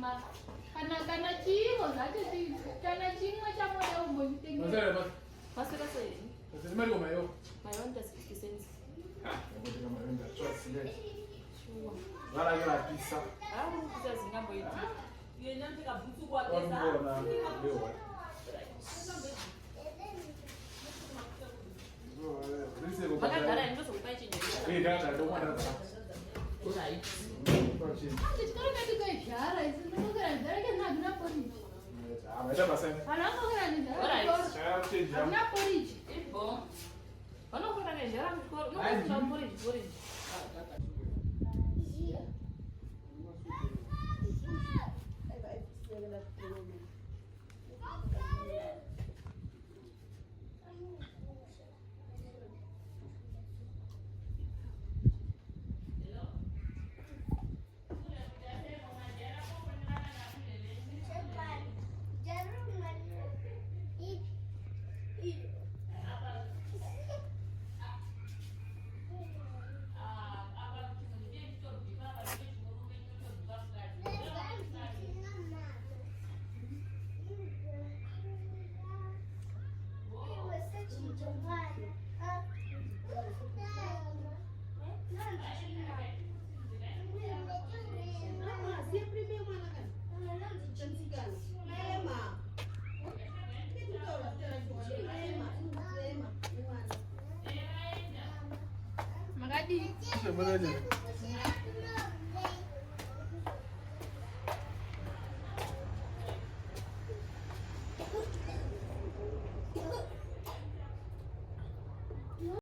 ma kana chivo zake kana chimwe cha moja umbonitengeneza. Basi sasa hivi. Sasa mali kwa mayo. Mayo ndio 60 cents. Ngoja kama mayo ndio choice ile. Chua. Wala ya pizza. Pizza zingambo hizi. Yeye ndio kabutu kwa pesa. Leo. Baka dara ndio sokupa chenye. Data ndio mwana data. Right. Chikoro katika ishara hizi ndio dara kana na pori. Ameenda basi. Alama kana ni Alright. Chao tija. na pori. Bom. Ono kwa kana jara mkoro. No pori. Magadi. Sasa